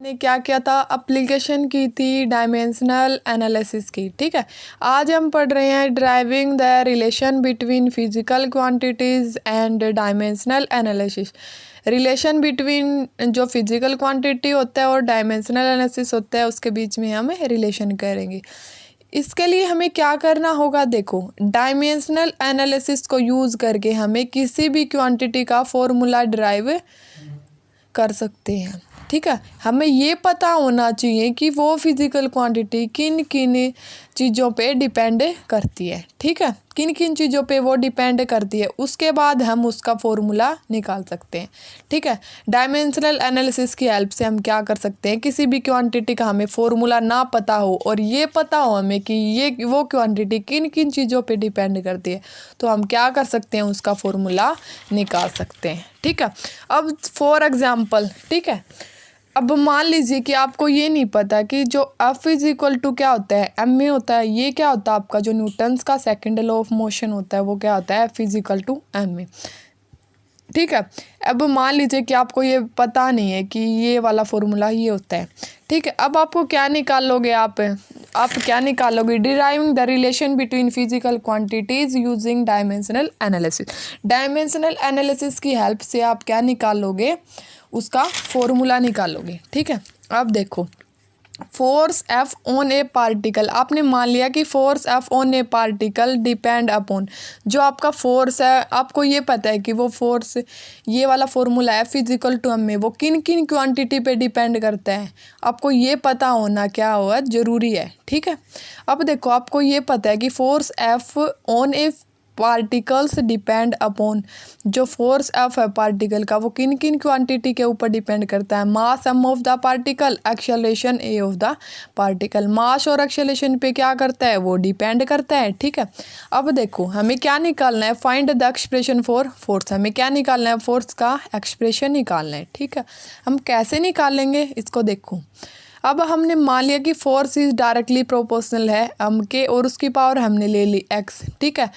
ने क्या किया था, एप्लीकेशन की थी डायमेंशनल एनालिसिस की। ठीक है, आज हम पढ़ रहे हैं driving the relation between physical quantities and dimensional analysis. Relation between जो फिजिकल क्वांटिटी होता है और डायमेंशनल एनालिसिस होता है उसके बीच में हम रिलेशन करेंगे। इसके लिए हमें क्या करना होगा, देखो डायमेंशनल एनालिसिस को यूज़ करके हमें किसी भी क्वांटिटी का फॉर्मूला डिराइव कर सकते हैं। ठीक है, हमें ये पता होना चाहिए कि वो फिज़िकल क्वांटिटी किन किन चीज़ों पे डिपेंड करती है। ठीक है, किन किन चीज़ों पे वो डिपेंड करती है, उसके बाद हम उसका फॉर्मूला निकाल सकते हैं। ठीक है, डायमेंशनल एनालिसिस की हेल्प से हम क्या कर सकते हैं, किसी भी क्वांटिटी का हमें फॉर्मूला ना पता हो और ये पता हो हमें कि ये वो क्वांटिटी किन किन चीज़ों पे डिपेंड करती है, तो हम क्या कर सकते हैं, उसका फॉर्मूला निकाल सकते हैं। ठीक है, अब फॉर एग्जांपल, ठीक है, अब मान लीजिए कि आपको ये नहीं पता कि जो F इज इक्वल टू क्या होता है, एम में होता है। ये क्या होता है, आपका जो न्यूटन्स का सेकंड लॉ ऑफ मोशन होता है वो क्या होता है, F is equal to M में। ठीक है, अब मान लीजिए कि आपको ये पता नहीं है कि ये वाला फॉर्मूला ये होता है। ठीक है, अब आपको क्या निकालोगे, आप क्या निकालोगे, deriving the relation between physical quantities using dimensional analysis. Dimensional analysis की हेल्प से आप क्या निकालोगे, उसका फॉर्मूला निकालोगे। ठीक है, अब देखो force F on A particle, आपने मान लिया कि force F on A particle depend upon, जो आपका फोर्स है आपको ये पता है कि वो फोर्स, ये वाला फॉर्मूला है फिजिकल टू एम में, वो किन किन क्वांटिटी पे डिपेंड करता है, आपको ये पता होना क्या हुआ ज़रूरी है। ठीक है, अब देखो आपको ये पता है कि force F on A particles depend upon, जो फोर्स F है पार्टिकल का वो किन किन क्वांटिटी के ऊपर डिपेंड करता है, mass m of the particle, acceleration a of the particle. Mass और एक्सेलरेशन पे क्या करता है, वो डिपेंड करता है। ठीक है, अब देखो हमें क्या निकालना है, find the expression for force, हमें क्या निकालना है, फोर्स का एक्सप्रेशन निकालना है। ठीक है, हम कैसे निकालेंगे इसको देखो, अब हमने मान लिया कि फोर्स इज डायरेक्टली प्रोपोर्शनल है m के और उसकी पावर हमने ले ली x। ठीक है,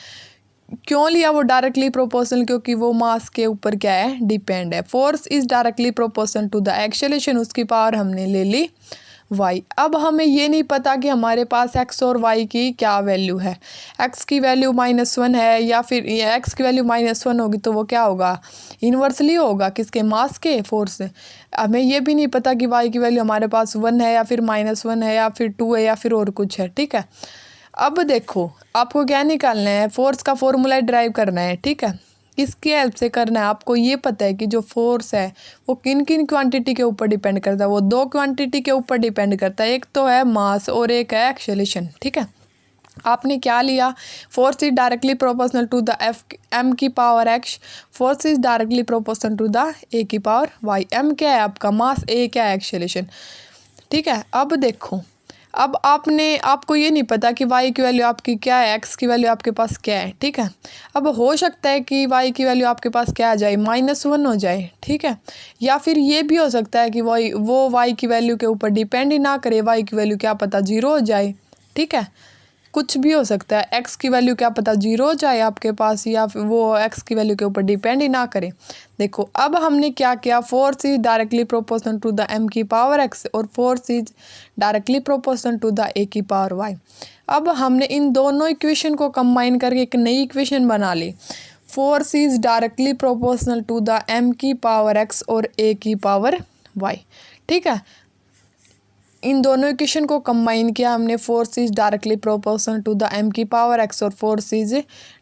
क्यों लिया वो डायरेक्टली प्रोपोर्शनल, क्योंकि वो मास के ऊपर क्या है, डिपेंड है। Force is directly proportional to the acceleration, उसकी पावर हमने ले ली y। अब हमें ये नहीं पता कि हमारे पास x और y की क्या वैल्यू है, x की वैल्यू -1 है या फिर x की वैल्यू -1 होगी तो वो क्या होगा, इन्वर्सली होगा किसके, मास के, फोर्स से। हमें ये भी नहीं पता कि y की वैल्यू हमारे पास 1 है या फिर -1 है या फिर 2 है या फिर और कुछ है। ठीक है, अब देखो आपको क्या निकालना है, फोर्स का फॉर्मूला ड्राइव करना है। ठीक है, किसकी हेल्प से करना है, आपको ये पता है कि जो फोर्स है वो किन किन क्वांटिटी के ऊपर डिपेंड करता है, वो दो क्वांटिटी के ऊपर डिपेंड करता है, एक तो है मास और एक है एक्सेलरेशन। ठीक है, आपने क्या लिया, force is directly proportional to the m की power x, force is directly proportional to the a की पावर y। m क्या है आपका मास, a क्या है एक्सेलरेशन। ठीक है, अब देखो, अब आपको ये नहीं पता कि y की वैल्यू आपकी क्या है, x की वैल्यू आपके पास क्या है। ठीक है, अब हो सकता है कि y की वैल्यू आपके पास क्या आ जाए, -1 हो जाए। ठीक है, या फिर ये भी हो सकता है कि वो y की वैल्यू के ऊपर डिपेंड ही ना करे, y की वैल्यू क्या पता 0 हो जाए। ठीक है, कुछ भी हो सकता है, x की वैल्यू क्या पता 0 हो जाए आपके पास, या फिर वो x की वैल्यू के ऊपर डिपेंड ही ना करे। देखो अब हमने क्या किया, force is directly proportional to the m की पावर x और force is directly proportional to the a की पावर y। अब हमने इन दोनों इक्वेशन को कंबाइन करके एक नई इक्वेशन बना ली, force is directly proportional to the m की पावर x और a की पावर y। ठीक है, इन दोनों इक्वेशन को कंबाइन किया हमने, force is directly proportional to the m की पावर x और force is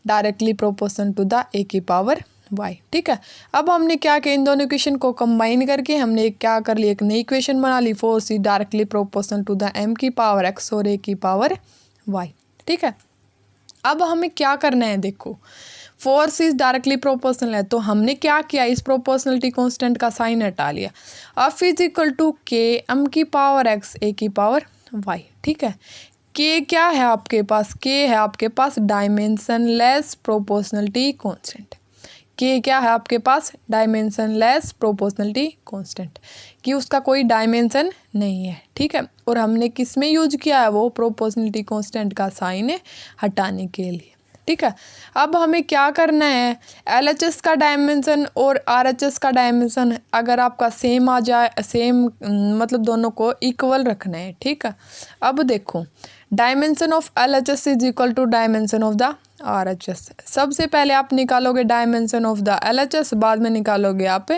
directly proportional to the a की पावर y। ठीक है, अब हमने क्या किया, इन दोनों इक्वेशन को कंबाइन करके हमने क्या कर लिया, एक नई इक्वेशन बना ली, force is directly proportional to the m की पावर x और a की पावर y। ठीक है, अब हमें क्या करना है, देखो फोर्स इज डायरेक्टली प्रोपोर्शनल है तो हमने क्या किया, इस प्रोपोर्शनलिटी कांस्टेंट का साइन हटा लिया। F इज इक्वल टू के m की पावर x a की पावर y। ठीक है, के क्या है आपके पास, के है आपके पास डायमेंशनलेस प्रोपोर्शनलिटी कांस्टेंट। के क्या है आपके पास, डायमेंशनलेस प्रोपोर्शनलिटी कांस्टेंट, कि उसका कोई डायमेंशन नहीं है। ठीक है, और हमने किस में यूज किया है, वो प्रोपोर्शनलिटी कांस्टेंट का साइन हटाने के लिए। ठीक है। अब हमें क्या करना है, LHS का डायमेंशन और RHS का डायमेंशन अगर आपका सेम आ जाए, सेम मतलब दोनों को इक्वल रखना है, ठीक है। अब देखो dimension of LHS is equal to dimension of the RHS। सबसे पहले आप निकालोगे डायमेंशन ऑफ द LHS, बाद में निकालोगे आप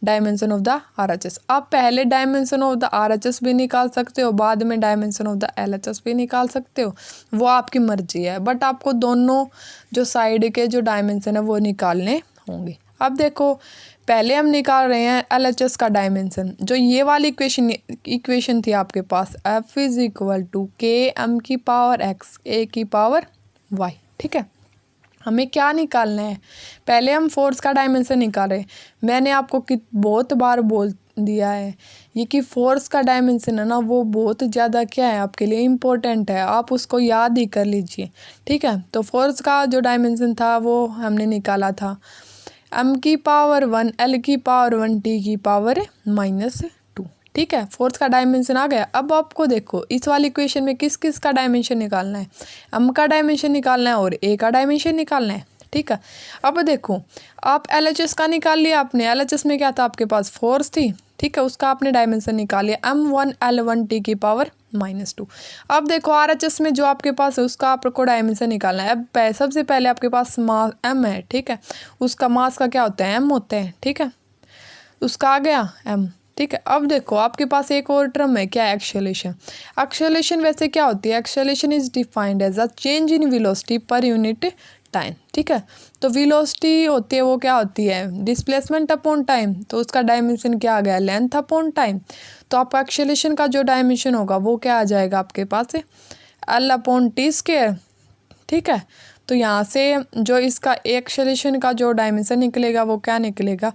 डायमेंशन ऑफ द RHS। आप पहले डायमेंशन ऑफ द RHS भी निकाल सकते हो, बाद में डायमेंशन ऑफ द LHS भी निकाल सकते हो, वो आपकी मर्जी है, बट आपको दोनों जो साइड के जो डायमेंशन है वो निकालने होंगे। अब देखो पहले हम निकाल रहे हैं LHS का डायमेंशन, जो ये वाली इक्वेशन थी आपके पास, F is equal to KM की पावर X A की पावर Y, ठीक है। हमें क्या निकालना है, पहले हम फोर्स का डायमेंशन निकाल रहे हैं। मैंने आपको बहुत बार बोल दिया है ये कि फोर्स का डायमेंशन है ना, वो बहुत ज़्यादा क्या है आपके लिए इम्पोर्टेंट है, आप उसको याद ही कर लीजिए, ठीक है। तो फोर्स का जो डायमेंशन था वो हमने निकाला था M की पावर 1 L की पावर 1 T की पावर -2, ठीक है। फोर्स का डायमेंशन आ गया। अब आपको देखो इस वाली इक्वेशन में किस किस का डायमेंशन निकालना है, M का डायमेंशन निकालना है और A का डायमेंशन निकालना है, ठीक है। अब देखो आप LHS का निकाल लिया आपने, LHS में क्या था आपके पास फोर्स थी, ठीक है, उसका आपने डायमेंशन निकाल लिया M1 L1 T की पावर -2। अब देखो RHS में जो आपके पास है उसका आपको डायमेंशन निकालना है। अब सबसे पहले आपके पास मास M है, ठीक है, उसका मास का क्या होता है M होता है, ठीक है, उसका आ गया M, ठीक है। अब देखो आपके पास एक और टर्म है, क्या, एक्सेलरेशन। एक्सेलरेशन वैसे क्या होती है, acceleration is defined as a change in velocity per unit time, ठीक है। तो वेलोसिटी होती है वो क्या होती है, डिस्प्लेसमेंट अपॉन टाइम, तो उसका डायमेंशन क्या आ गया, लेंथ अपॉन टाइम। तो आपका एक्सेलरेशन का जो डायमेंशन होगा वो क्या आ जाएगा आपके पास, L/T², ठीक है। तो यहाँ से जो इसका एक्सेलरेशन का जो डायमेंशन निकलेगा वो क्या निकलेगा,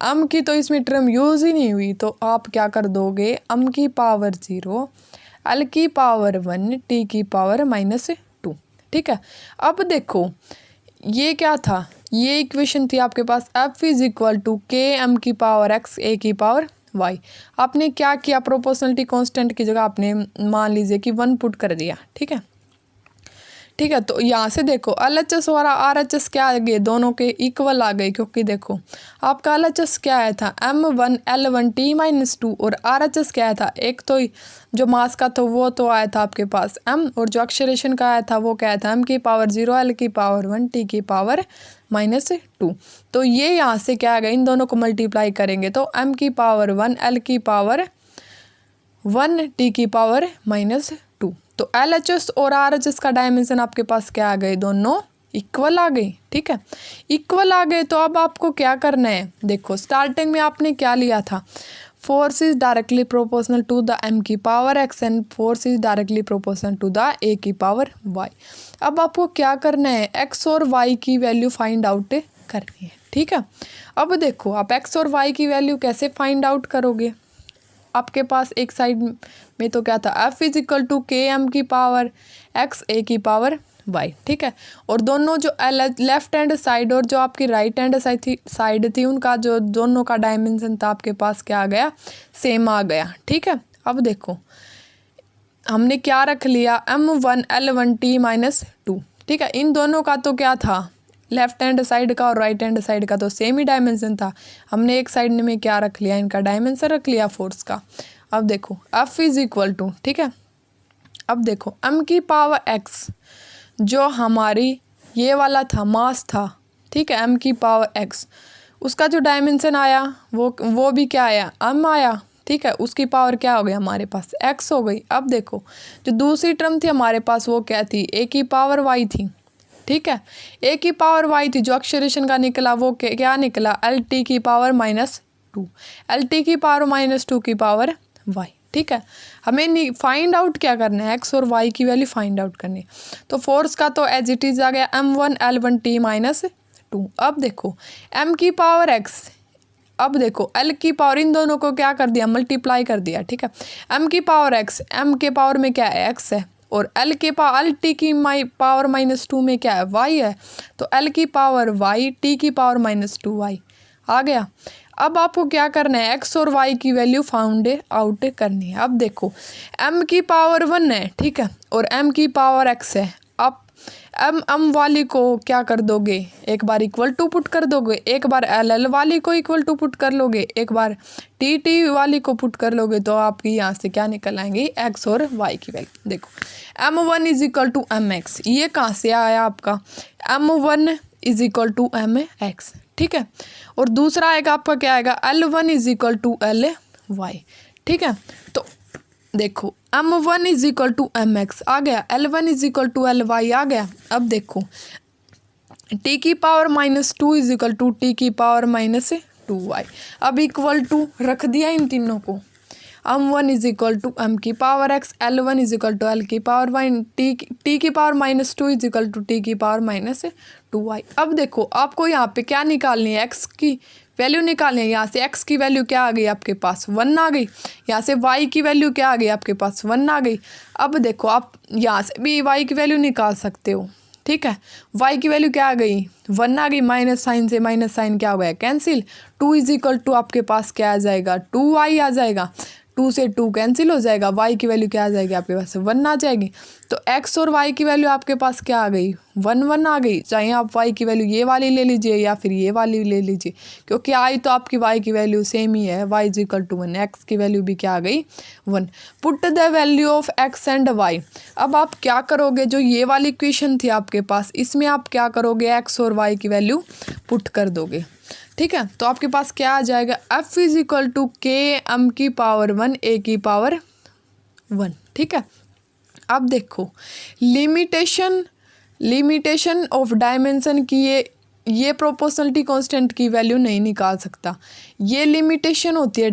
M की तो इसमें टर्म यूज़ ही नहीं हुई, तो आप क्या कर दोगे, M की पावर 0 L की पावर 1 T की पावर -2, ठीक है। अब देखो ये क्या था, ये इक्वेशन थी आपके पास F is equal to KM की पावर X A की पावर Y। आपने क्या किया, प्रोपोर्शनलिटी कांस्टेंट की जगह आपने मान लीजिए कि 1 पुट कर दिया, ठीक है, ठीक है। तो यहाँ से देखो LHS और RHS क्या आ गए, दोनों के इक्वल आ गए, क्योंकि देखो आपका LHS क्या आया था M1 L1 T -2 और RHS क्या आया था, एक तो जो मास का तो वो तो आया था आपके पास M, और जो एक्सेलरेशन का आया था वो क्या आया था M की पावर 0 L की पावर 1 T की पावर -2। तो ये यहाँ से क्या आ गया, इन दोनों को मल्टीप्लाई करेंगे तो M की पावर 1 L की पावर 1 T की पावर -2। तो LHS और RHS का डायमेंशन आपके पास क्या आ गए, दोनों इक्वल आ गए, ठीक है, इक्वल आ गए। तो अब आपको क्या करना है, देखो स्टार्टिंग में आपने क्या लिया था, force is directly proportional to the M की power X and force is directly proportional to the A की पावर Y। अब आपको क्या करना है, X और Y की वैल्यू फाइंड आउट करनी है, ठीक है। अब देखो आप X और Y की वैल्यू कैसे फाइंड आउट करोगे, आपके पास एक साइड में तो क्या था F is equal to KM की पावर X A की पावर Y, ठीक है, और दोनों जो लेफ्ट हैंड साइड और जो आपकी राइट हैंड साइड थी उनका जो दोनों का डायमेंशन था आपके पास क्या आ गया, सेम आ गया, ठीक है। अब देखो हमने क्या रख लिया M1 L1 T -2, ठीक है, इन दोनों का तो क्या था, लेफ्ट हैंड साइड का और राइट हैंड साइड का तो सेम ही डायमेंशन था, हमने एक साइड में क्या रख लिया, इनका डायमेंशन रख लिया फोर्स का। अब देखो F इज इक्वल टू, ठीक है, अब देखो M की पावर X जो हमारी ये वाला था मास था, ठीक है, M की पावर X, उसका जो डायमेंशन आया वो भी क्या आया, M आया, ठीक है, उसकी पावर क्या हो गई हमारे पास X हो गई। अब देखो जो दूसरी टर्म थी हमारे पास वो क्या थी, A की पावर Y थी, ठीक है, A की पावर Y थी, जो एक्सेलरेशन का निकला वो क्या निकला, LT की पावर -2, LT की पावर -2 की पावर Y, ठीक है। हमें फाइंड आउट क्या करना है, X और Y की वैल्यू फाइंड आउट करनी है। तो फोर्स का तो एज इट इज़ आ गया M1 L1 T -2। अब देखो M की पावर X, अब देखो L की पावर, इन दोनों को क्या कर दिया, मल्टीप्लाई कर दिया, ठीक है। M की पावर X, M के पावर में क्या है X है, और L के पावर T की पावर -2 में क्या है Y है, तो L की पावर Y T की पावर -2Y आ गया। अब आपको क्या करना है, X और Y की वैल्यू फाउंड आउट करनी है। अब देखो M की पावर 1 है, ठीक है, और M की पावर X है। अब एम वाली को क्या कर दोगे, एक बार इक्वल टू पुट कर दोगे, एक बार एल वाली को इक्वल टू पुट कर लोगे, एक बार टी वाली को पुट कर लोगे, तो आपकी यहाँ से क्या निकल आएंगी, एक्स और वाई की वैल्यू। देखो m1 is equal to M X, ये कहाँ से आया आपका, m1 is equal to M X, ठीक है। और दूसरा आएगा आपका क्या आएगा, L1 is equal to L Y, ठीक है। तो देखो m1 is equal to M X आ गया, L1 is equal to L Y आ गया। अब देखो t की power -2 is equal to t की पावर -2y, अब इक्वल टू रख दिया इन तीनों को, m1 is equal to m की power x, L1 is equal to l की पावर y, t की power -2 is equal to t की पावर -2y। अब देखो आपको यहाँ पे क्या निकालनी है, x की वैल्यू निकालनी है। यहाँ से x की वैल्यू क्या आ गई आपके पास, 1 आ गई। यहाँ से y की वैल्यू क्या आ गई आपके पास, 1 आ गई। अब देखो आप यहाँ से भी y की वैल्यू निकाल सकते हो, ठीक है। y की वैल्यू क्या आ गई, 1 आ गई, माइनस साइन से माइनस साइन क्या हो गया, कैंसिल। 2 इज इक्वल टू आपके पास क्या आ जाएगा, 2y आ जाएगा, 2 से 2 कैंसिल हो जाएगा, y की वैल्यू क्या आ जाएगी आपके पास, 1 आ जाएगी। तो x और y की वैल्यू आपके पास क्या आ गई, 1 आ गई। चाहे आप y की वैल्यू ये वाली ले लीजिए या फिर ये वाली ले लीजिए, क्योंकि आई तो आपकी y की वैल्यू सेम ही है, y is equal to 1, x की वैल्यू भी क्या आ गई, 1। Put the value of x and y। अब आप क्या करोगे, जो ये वाली इक्वेशन थी आपके पास, इसमें आप क्या करोगे, x और y की वैल्यू पुट कर दोगे, ठीक है। तो आपके पास क्या आ जाएगा, f इज इक्वल टू के m की पावर 1 a की पावर 1, ठीक है। अब देखो लिमिटेशन ऑफ डायमेंशन की ये प्रोपोर्शनलिटी कांस्टेंट की वैल्यू नहीं निकाल सकता। ये लिमिटेशन होती है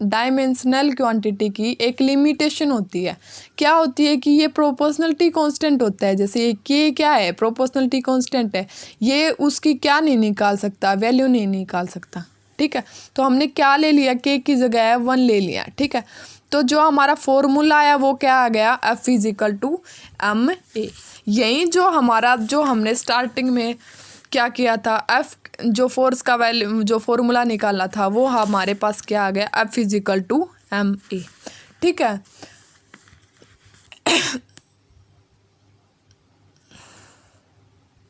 डायमेंशनल क्वांटिटी की एक लिमिटेशन होती है। क्या होती है कि ये प्रोपोर्शनलिटी कांस्टेंट होता है, जैसे ये क्या है, प्रोपोर्शनलिटी कांस्टेंट है, ये उसकी क्या नहीं निकाल सकता, वैल्यू नहीं निकाल सकता, ठीक है। तो हमने क्या ले लिया, के की जगह है 1 ले लिया, ठीक है। तो जो हमारा फॉर्मूला आया वो क्या आ गया, F is equal to M A. यही जो हमने स्टार्टिंग में क्या किया था, एफ जो फोर्स का वैल्यू जो फॉर्मूला निकाला था वो हमारे पास क्या आ गया, F is equal to M A, ठीक है।